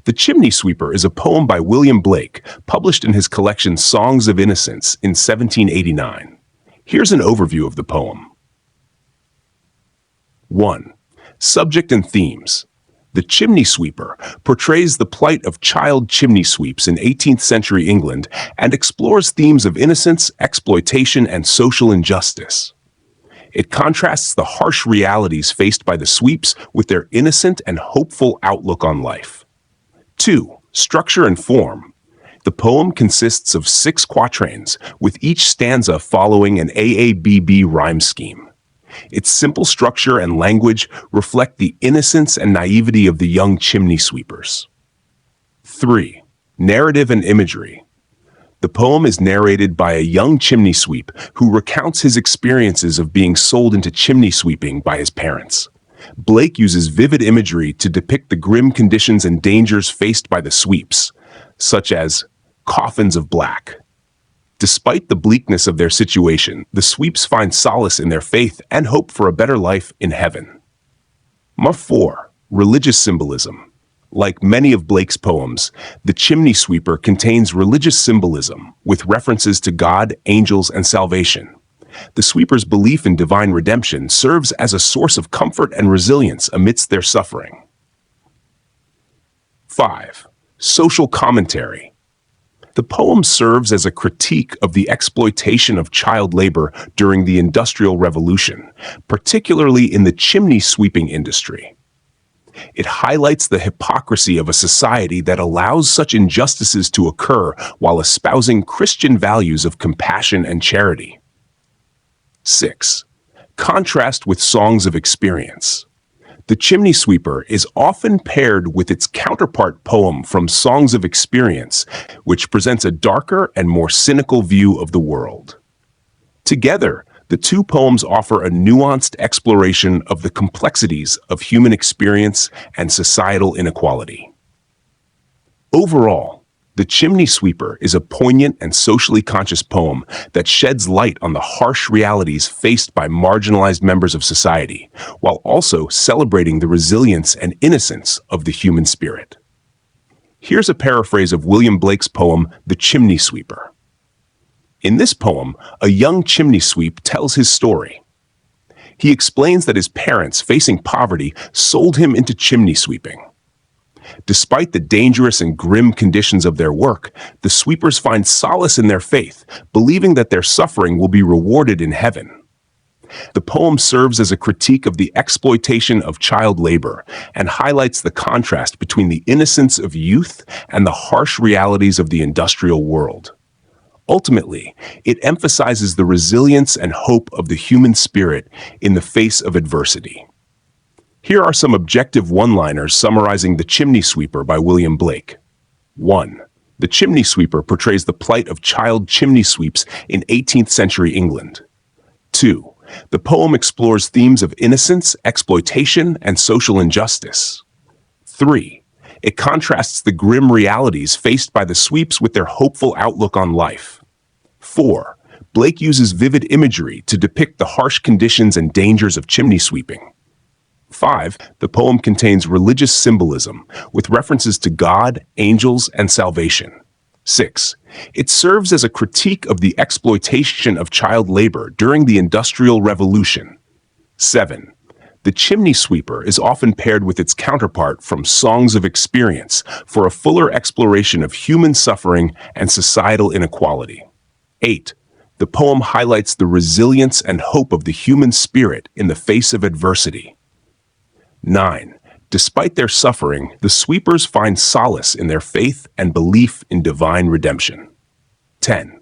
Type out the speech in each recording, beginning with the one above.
The Chimney Sweeper is a poem by William Blake, published in his collection Songs of Innocence in 1789. Here's an overview of the poem. 1. Subject and themes. The Chimney Sweeper portrays the plight of child chimney sweeps in 18th century England and explores themes of innocence, exploitation, and social injustice. It contrasts the harsh realities faced by the sweeps with their innocent and hopeful outlook on life. 2. Structure and form. The poem consists of 6 quatrains, with each stanza following an AABB rhyme scheme. Its simple structure and language reflect the innocence and naivety of the young chimney sweepers. 3. Narrative and imagery. The poem is narrated by a young chimney sweep who recounts his experiences of being sold into chimney sweeping by his parents. Blake uses vivid imagery to depict the grim conditions and dangers faced by the sweeps, such as coffins of black. Despite the bleakness of their situation, the sweeps find solace in their faith and hope for a better life in heaven. 4. Religious symbolism. Like many of Blake's poems, The Chimney Sweeper contains religious symbolism with references to God, angels, and salvation. The sweeper's belief in divine redemption serves as a source of comfort and resilience amidst their suffering. 5. Social commentary. The poem serves as a critique of the exploitation of child labor during the Industrial Revolution, particularly in the chimney sweeping industry. It highlights the hypocrisy of a society that allows such injustices to occur while espousing Christian values of compassion and charity. 6. Contrast with songs of experience. The Chimney Sweeper is often paired with its counterpart poem from Songs of Experience, which presents a darker and more cynical view of the world. Together, the two poems offer a nuanced exploration of the complexities of human experience and societal inequality. Overall, The Chimney Sweeper is a poignant and socially conscious poem that sheds light on the harsh realities faced by marginalized members of society, while also celebrating the resilience and innocence of the human spirit. Here's a paraphrase of William Blake's poem, The Chimney Sweeper. In this poem, a young chimney sweep tells his story. He explains that his parents, facing poverty, sold him into chimney sweeping. Despite the dangerous and grim conditions of their work, the sweepers find solace in their faith, believing that their suffering will be rewarded in heaven. The poem serves as a critique of the exploitation of child labor and highlights the contrast between the innocence of youth and the harsh realities of the industrial world. Ultimately, it emphasizes the resilience and hope of the human spirit in the face of adversity. Here are some objective one-liners summarizing The Chimney Sweeper by William Blake. 1. The Chimney Sweeper portrays the plight of child chimney sweeps in 18th century England. 2. The poem explores themes of innocence, exploitation, and social injustice. 3. It contrasts the grim realities faced by the sweeps with their hopeful outlook on life. 4. Blake uses vivid imagery to depict the harsh conditions and dangers of chimney sweeping. 5. The poem contains religious symbolism with references to God, angels, and salvation. 6. It serves as a critique of the exploitation of child labor during the Industrial Revolution. 7. The Chimney Sweeper is often paired with its counterpart from Songs of Experience for a fuller exploration of human suffering and societal inequality. 8. The poem highlights the resilience and hope of the human spirit in the face of adversity. 9. Despite their suffering, the sweepers find solace in their faith and belief in divine redemption. 10.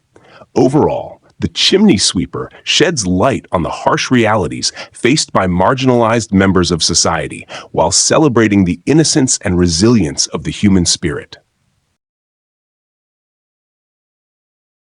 Overall, The Chimney Sweeper sheds light on the harsh realities faced by marginalized members of society while celebrating the innocence and resilience of the human spirit.